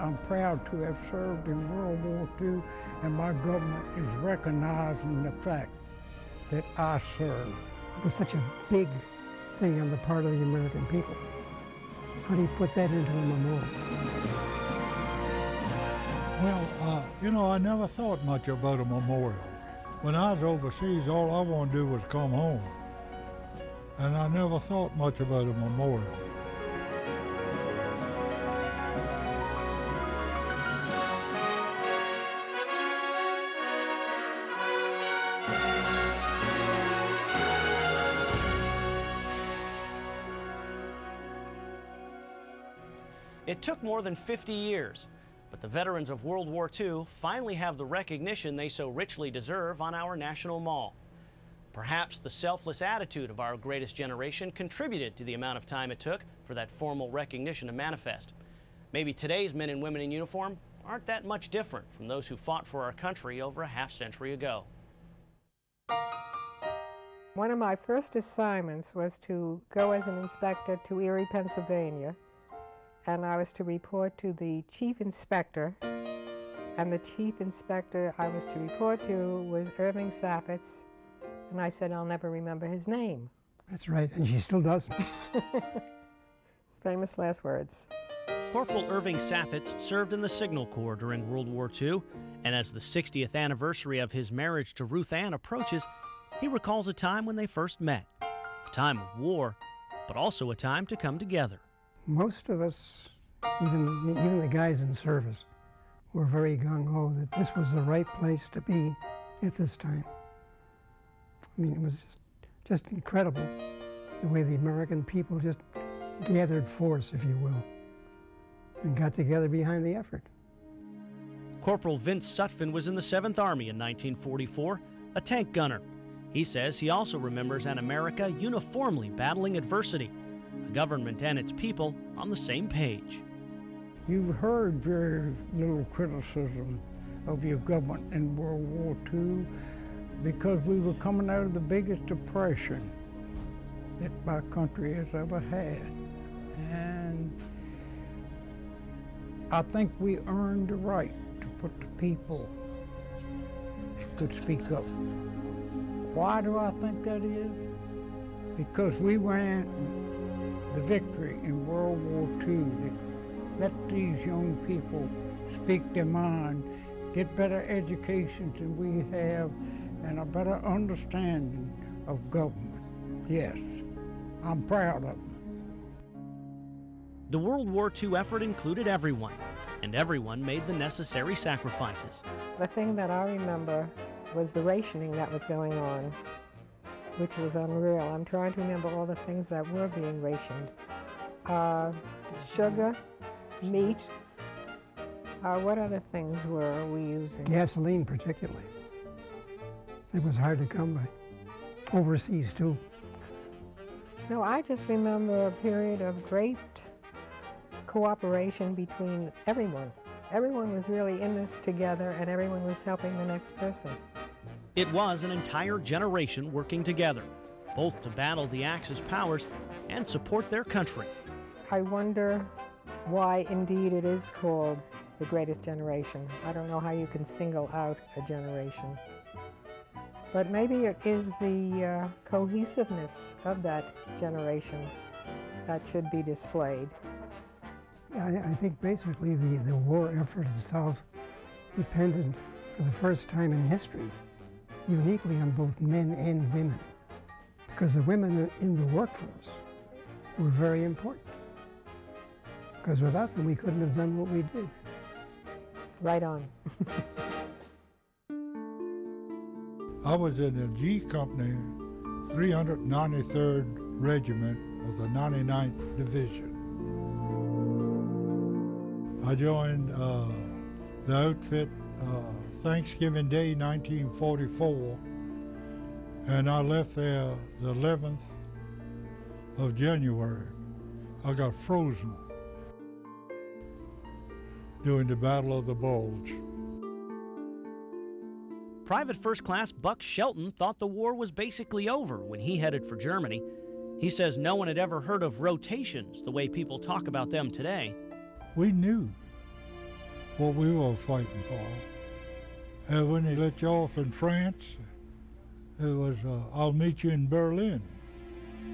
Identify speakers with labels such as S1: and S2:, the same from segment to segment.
S1: I'm proud to have served in World War II, and my government is recognizing the fact that I served.
S2: It was such a big thing on the part of the American people. How do you put that into a memorial?
S3: Well, you know, I never thought much about a memorial. When I was overseas, all I wanted to do was come home. And I never thought much about a memorial.
S4: It took more than 50 years, but the veterans of World War II finally have the recognition they so richly deserve on our National Mall. Perhaps the selfless attitude of our greatest generation contributed to the amount of time it took for that formal recognition to manifest. Maybe today's men and women in uniform aren't that much different from those who fought for our country over a half-century ago.
S5: One of my first assignments was to go as an inspector to Erie, Pennsylvania, and I was to report to the chief inspector, and the chief inspector I was to report to was Irving Saffitz, and I said I'll never remember his name.
S2: That's right, and she still doesn't.
S5: Famous last words.
S4: Corporal Irving Saffitz served in the Signal Corps during World War II, and as the 60th anniversary of his marriage to Ruth Ann approaches, he recalls a time when they first met. A time of war, but also a time to come together.
S2: Most of us, even the guys in service, were very gung-ho that this was the right place to be at this time. I mean, it was just incredible the way the American people just gathered force, if you will, and got together behind the effort.
S4: Corporal Vince Sutphin was in the 7th Army in 1944, a tank gunner. He says he also remembers an America uniformly battling adversity, a government and its people on the same page.
S1: You've heard very little criticism of your government in World War II because we were coming out of the biggest depression that my country has ever had. And I think we earned the right to put the people that could speak up. Why do I think that is? Because we ran the victory in World War II that let these young people speak their mind, get better educations than we have, and a better understanding of government. Yes, I'm proud of them.
S4: The World War II effort included everyone, and everyone made the necessary sacrifices.
S5: The thing that I remember was the rationing that was going on, which was unreal. I'm trying to remember all the things that were being rationed. Sugar, meat, what other things were we using?
S2: Gasoline particularly. It was hard to come by. Overseas too.
S5: No, I just remember a period of great cooperation between everyone. Everyone was really in this together, and everyone was helping the next person.
S4: It was an entire generation working together, both to battle the Axis powers and support their country.
S5: I wonder why indeed it is called the greatest generation. I don't know how you can single out a generation. But maybe it is the cohesiveness of that generation that should be displayed.
S2: Yeah, I think basically the war effort itself depended for the first time in history uniquely on both men and women, because the women in the workforce were very important, because without them we couldn't have done what we did.
S5: Right on.
S3: I was in the G Company, 393rd Regiment of the 99th Division. I joined the outfit Thanksgiving Day, 1944, and I left there the 11th of January. I got frozen during the Battle of the Bulge.
S4: Private First Class Buck Shelton thought the war was basically over when he headed for Germany. He says no one had ever heard of rotations the way people talk about them today.
S3: We knew what we were fighting for. And when they let you off in France, it was, I'll meet you in Berlin.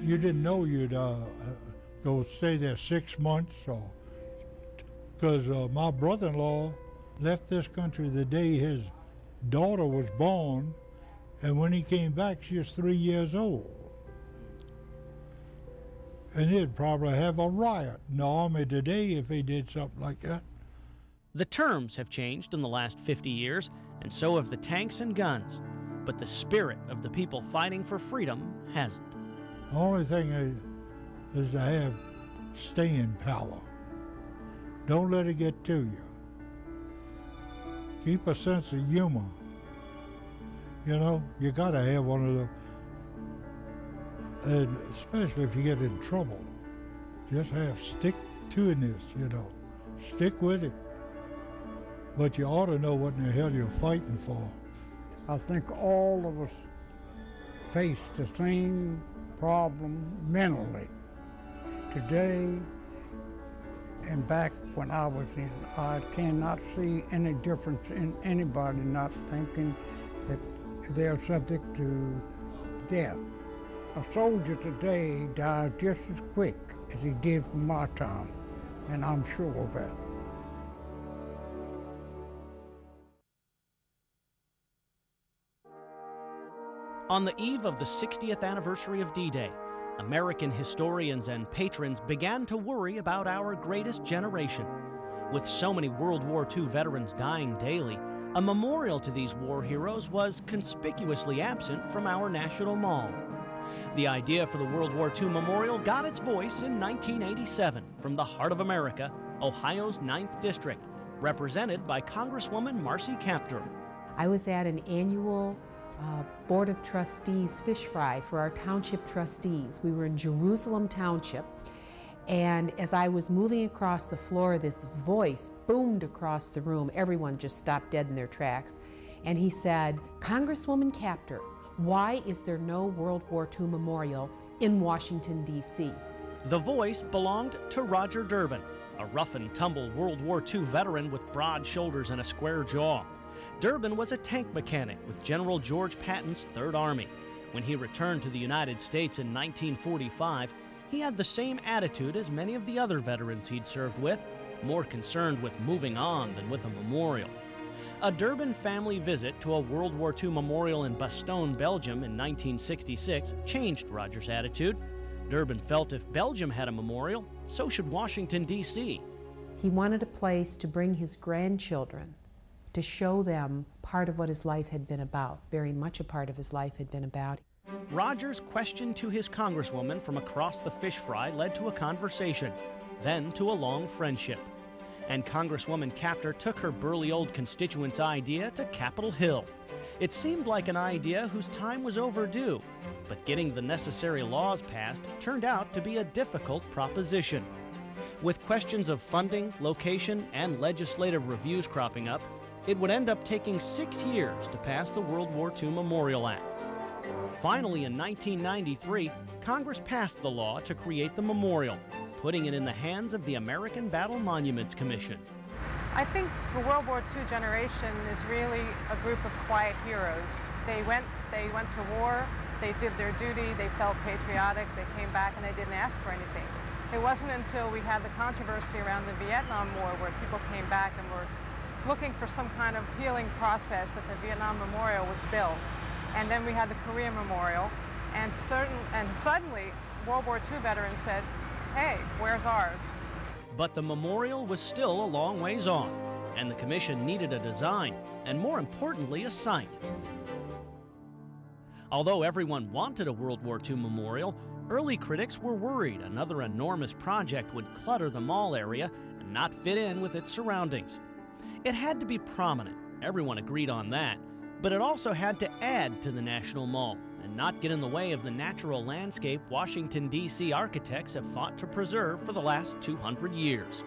S3: You didn't know you'd go stay there 6 months, or because my brother-in-law left this country the day his daughter was born, and when he came back, she was 3 years old. And he'd probably have a riot in the army today if he did something like that.
S4: The terms have changed in the last 50 years, and so have the tanks and guns. But the spirit of the people fighting for freedom hasn't.
S3: The only thing is to have staying power. Don't let it get to you. Keep a sense of humor. You know, you gotta have one of those. And especially if you get in trouble, just have stick-to-itness, you know. Stick with it. But you ought to know what in the hell you're fighting for.
S1: I think all of us face the same problem mentally. Today and back when I was in, I cannot see any difference in anybody not thinking that they're subject to death. A soldier today dies just as quick as he did from my time, and I'm sure of that.
S4: On the eve of the 60th anniversary of D-Day, American historians and patrons began to worry about our greatest generation. With so many World War II veterans dying daily, a memorial to these war heroes was conspicuously absent from our National Mall. The idea for the World War II Memorial got its voice in 1987 from the heart of America, Ohio's 9th District, represented by Congresswoman Marcy Kaptur.
S6: I was at an annual Board of Trustees fish fry for our township trustees. We were in Jerusalem Township, and as I was moving across the floor, this voice boomed across the room. Everyone just stopped dead in their tracks, and he said, "Congresswoman Kaptur, why is there no World War II memorial in Washington, D.C.?"
S4: The voice belonged to Roger Durbin, a rough-and-tumble World War II veteran with broad shoulders and a square jaw. Durbin was a tank mechanic with General George Patton's Third Army. When he returned to the United States in 1945, he had the same attitude as many of the other veterans he'd served with, more concerned with moving on than with a memorial. A Durbin family visit to a World War II memorial in Bastogne, Belgium in 1966 changed Roger's attitude. Durbin felt if Belgium had a memorial, so should Washington, D.C.
S6: He wanted a place to bring his grandchildren, to show them part of what his life had been about, very much a part of his life had been about.
S4: Roger's question to his congresswoman from across the fish fry led to a conversation, then to a long friendship. And Congresswoman Kaptur took her burly old constituent's idea to Capitol Hill. It seemed like an idea whose time was overdue, but getting the necessary laws passed turned out to be a difficult proposition. With questions of funding, location, and legislative reviews cropping up, it would end up taking 6 years to pass the World War II Memorial Act. Finally, in 1993, Congress passed the law to create the memorial, putting it in the hands of the American Battle Monuments Commission.
S7: I think the World War II generation is really a group of quiet heroes. They went to war, they did their duty, they felt patriotic, they came back and they didn't ask for anything. It wasn't until we had the controversy around the Vietnam War where people came back and were looking for some kind of healing process that the Vietnam Memorial was built. And then we had the Korean Memorial, and suddenly World War II veterans said, "Hey, where's ours?"
S4: But the memorial was still a long ways off, and the commission needed a design, and more importantly, a site. Although everyone wanted a World War II memorial, early critics were worried another enormous project would clutter the mall area and not fit in with its surroundings. It had to be prominent, everyone agreed on that, but it also had to add to the National Mall and not get in the way of the natural landscape Washington, D.C. architects have fought to preserve for the last 200 years.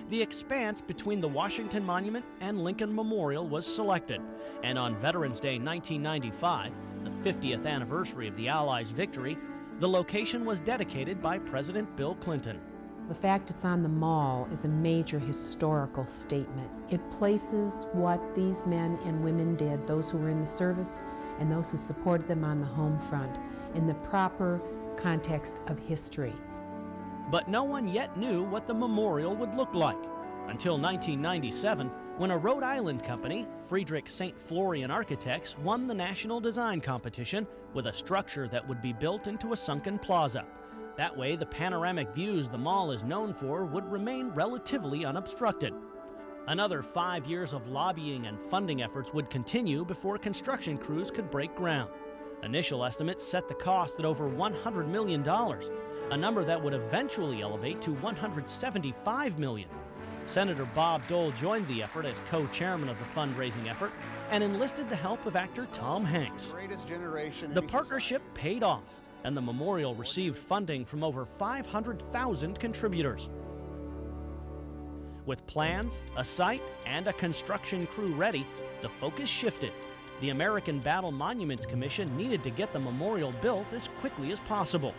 S4: The expanse between the Washington Monument and Lincoln Memorial was selected, and on Veterans Day 1995, the 50th anniversary of the Allies' victory, the location was dedicated by President Bill Clinton.
S6: The fact it's on the mall is a major historical statement. It places what these men and women did, those who were in the service and those who supported them on the home front, in the proper context of history.
S4: But no one yet knew what the memorial would look like until 1997, when a Rhode Island company, Friedrich St. Florian Architects, won the national design competition with a structure that would be built into a sunken plaza. That way, the panoramic views the mall is known for would remain relatively unobstructed. Another 5 years of lobbying and funding efforts would continue before construction crews could break ground. Initial estimates set the cost at over $100 million, a number that would eventually elevate to $175 million. Senator Bob Dole joined the effort as co-chairman of the fundraising effort and enlisted the help of actor Tom Hanks. The partnership paid off, and the memorial received funding from over 500,000 contributors. With plans, a site, and a construction crew ready, the focus shifted. The American Battle Monuments Commission needed to get the memorial built as quickly as possible.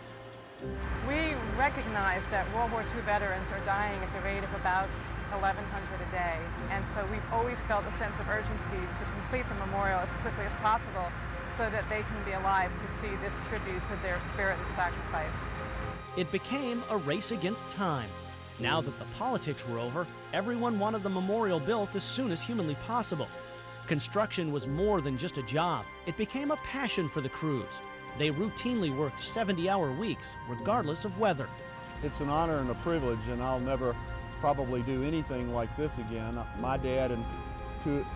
S7: We recognize that World War II veterans are dying at the rate of about 1,100 a day, and so we've always felt a sense of urgency to complete the memorial as quickly as possible so that they can be alive to see this tribute to their spirit and sacrifice.
S4: It became a race against time. Now that the politics were over, everyone wanted the memorial built as soon as humanly possible. Construction was more than just a job. It became a passion for the crews. They routinely worked 70-hour weeks, regardless of weather.
S8: It's an honor and a privilege, and I'll never probably do anything like this again. My dad and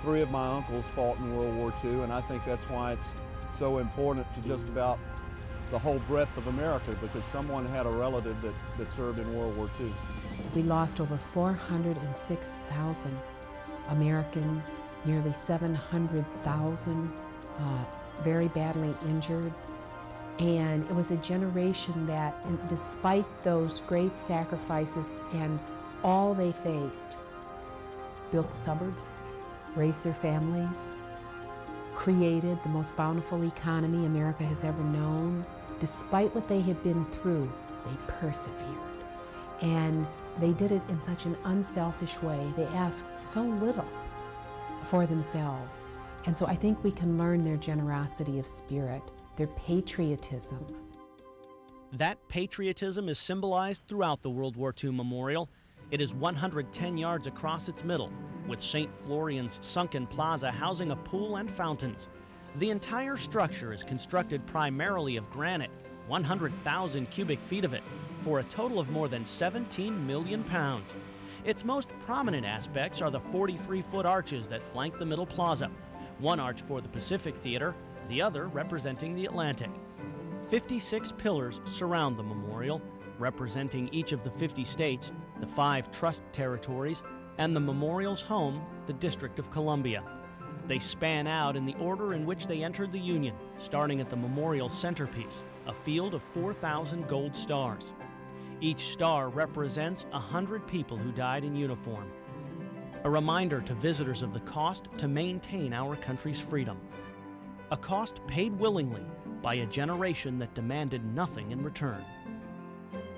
S8: three of my uncles fought in World War II, and I think that's why it's so important to just about the whole breadth of America, because someone had a relative that served in World War II.
S6: We lost over 406,000 Americans, nearly 700,000 very badly injured. And it was a generation that, despite those great sacrifices and all they faced, built the suburbs, raised their families, created the most bountiful economy America has ever known. Despite what they had been through, they persevered. And they did it in such an unselfish way. They asked so little for themselves. And so I think we can learn their generosity of spirit, their patriotism.
S4: That patriotism is symbolized throughout the World War II memorial. It is 110 yards across its middle, with St. Florian's sunken plaza housing a pool and fountains. The entire structure is constructed primarily of granite, 100,000 cubic feet of it, for a total of more than 17 million pounds. Its most prominent aspects are the 43-foot arches that flank the middle plaza, one arch for the Pacific Theater, the other representing the Atlantic. 56 pillars surround the memorial, representing each of the 50 states, the 5 trust territories, and the memorial's home, the District of Columbia. They span out in the order in which they entered the Union, starting at the memorial centerpiece, a field of 4,000 gold stars. Each star represents 100 people who died in uniform. A reminder to visitors of the cost to maintain our country's freedom. A cost paid willingly by a generation that demanded nothing in return.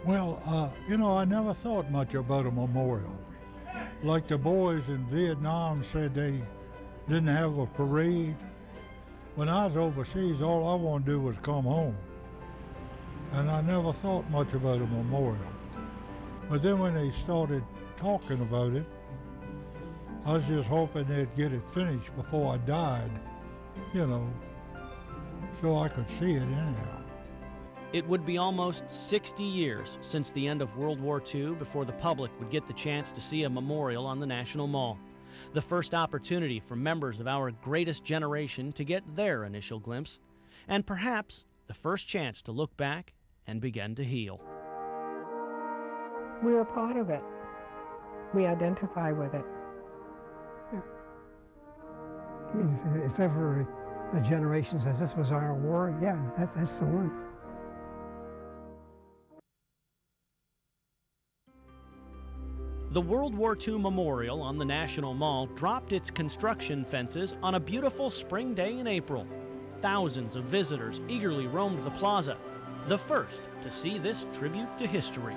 S3: Well, I never thought much about a memorial. Like the boys in Vietnam said they didn't have a parade. When I was overseas, all I wanted to do was come home. And I never thought much about a memorial. But then when they started talking about it, I was just hoping they'd get it finished before I died, so I could see it anyhow.
S4: It would be almost 60 years since the end of World War II before the public would get the chance to see a memorial on the National Mall. The first opportunity for members of our greatest generation to get their initial glimpse, and perhaps the first chance to look back and begin to heal.
S5: We're a part of it. We identify with it.
S2: Yeah. I mean, if ever a generation says this was our war, yeah, that's the one.
S4: The World War II Memorial on the National Mall dropped its construction fences on a beautiful spring day in April. Thousands of visitors eagerly roamed the plaza, the first to see this tribute to history.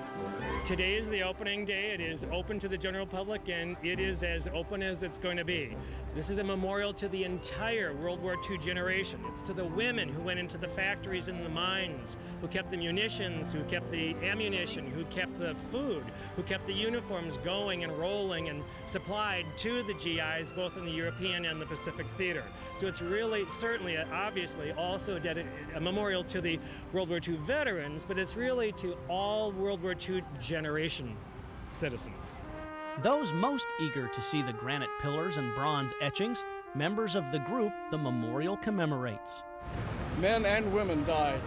S9: Today is the opening day. It is open to the general public, and it is as open as it's going to be. This is a memorial to the entire World War II generation. It's to the women who went into the factories and the mines, who kept the munitions, who kept the ammunition, who kept the food, who kept the uniforms going and rolling and supplied to the GIs, both in the European and the Pacific theater. So it's really, certainly, obviously, also a memorial to the World War II veterans, but it's really to all World War II generation citizens.
S4: Those most eager to see the granite pillars and bronze etchings, members of the group the memorial commemorates.
S10: Men and women died,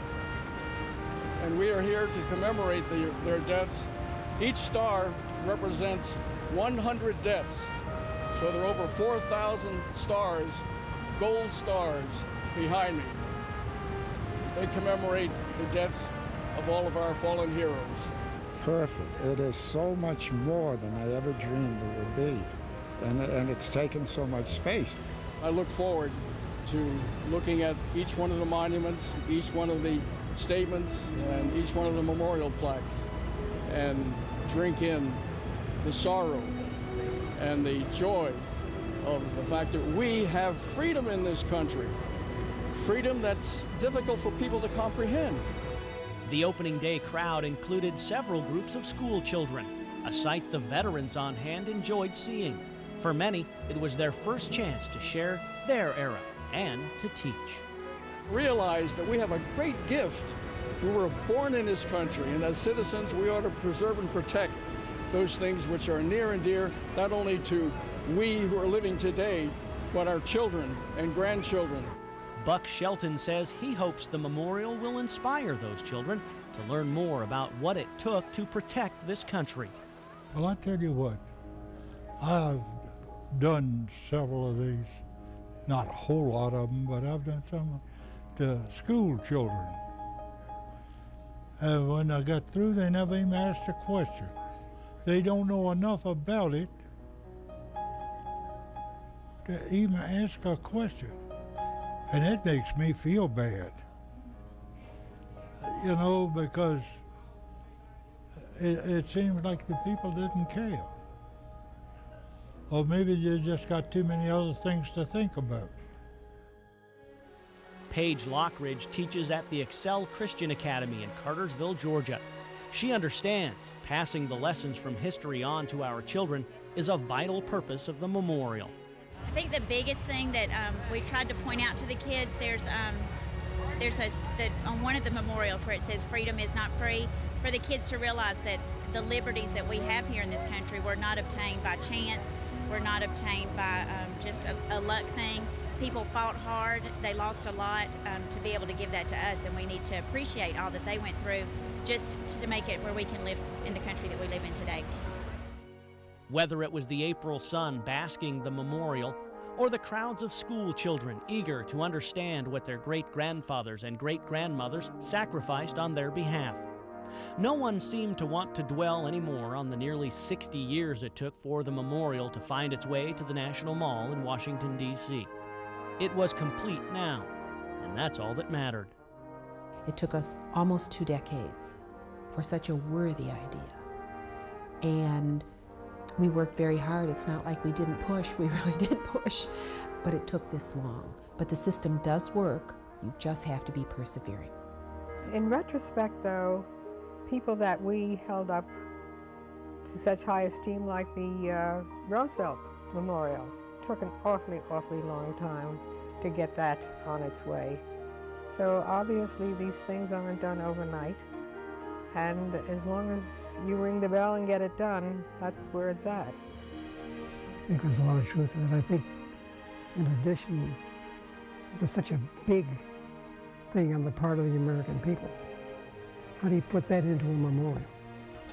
S10: and we are here to commemorate their deaths. Each star represents 100 deaths, so there are over 4,000 stars, gold stars, behind me. They commemorate the deaths of all of our fallen heroes.
S11: Perfect. It is so much more than I ever dreamed it would be, and it's taken so much space.
S10: I look forward to looking at each one of the monuments, each one of the statements, and each one of the memorial plaques, and drink in the sorrow and the joy of the fact that we have freedom in this country. Freedom that's difficult for people to comprehend.
S4: The opening day crowd included several groups of school children, a sight the veterans on hand enjoyed seeing. For many, it was their first chance to share their era and to teach.
S10: Realize that we have a great gift. We were born in this country, and as citizens, we ought to preserve and protect those things which are near and dear, not only to we who are living today, but our children and grandchildren.
S4: Buck Shelton says he hopes the memorial will inspire those children to learn more about what it took to protect this country.
S3: Well, I tell you what, I've done several of these, not a whole lot of them, but I've done some to school children. And when I got through, they never even asked a question. They don't know enough about it to even ask a question. And it makes me feel bad, you know, because it seems like the people didn't care. Or maybe you just got too many other things to think about.
S4: Paige Lockridge teaches at the Excel Christian Academy in Cartersville, Georgia. She understands passing the lessons from history on to our children is a vital purpose of the memorial.
S12: I think the biggest thing that we tried to point out to the kids, there's on one of the memorials where it says freedom is not free, for the kids to realize that the liberties that we have here in this country were not obtained by chance, were not obtained by just a luck thing. People fought hard, they lost a lot to be able to give that to us, and we need to appreciate all that they went through just to make it where we can live in the country that we live in today.
S4: Whether it was the April sun basking the memorial or the crowds of school children eager to understand what their great-grandfathers and great-grandmothers sacrificed on their behalf, no one seemed to want to dwell anymore on the nearly 60 years it took for the memorial to find its way to the National Mall in Washington, D.C. It was complete now, and that's all that mattered.
S6: It took us almost 2 decades for such a worthy idea. And we worked very hard. It's not like we didn't push, we really did push, but it took this long. But the system does work, you just have to be persevering.
S5: In retrospect, though, people that we held up to such high esteem, like the Roosevelt Memorial, took an awfully long time to get that on its way. So obviously these things aren't done overnight. And as long as you ring the bell and get it done, that's where it's at.
S2: I think there's a lot of truth in it. I think, in addition, it was such a big thing on the part of the American people. How do you put that into a memorial?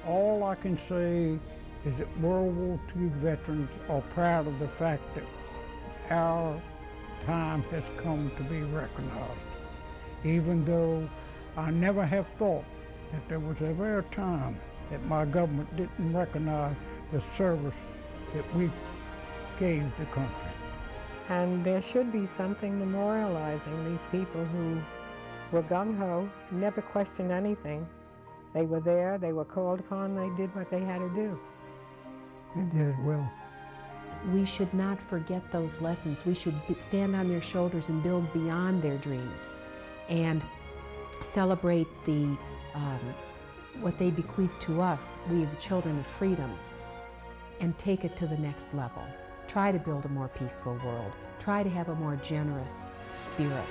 S1: All I can say is that World War II veterans are proud of the fact that our time has come to be recognized. Even though I never have thought that there was ever a time that my government didn't recognize the service that we gave the country.
S5: And there should be something memorializing these people who were gung-ho, never questioned anything, They were there, they were called upon, they did what they had to do.
S2: And did it well.
S6: We should not forget those lessons. We should stand on their shoulders and build beyond their dreams and celebrate what they bequeath to us, we the children of freedom, and take it to the next level. Try to build a more peaceful world. Try to have a more generous spirit.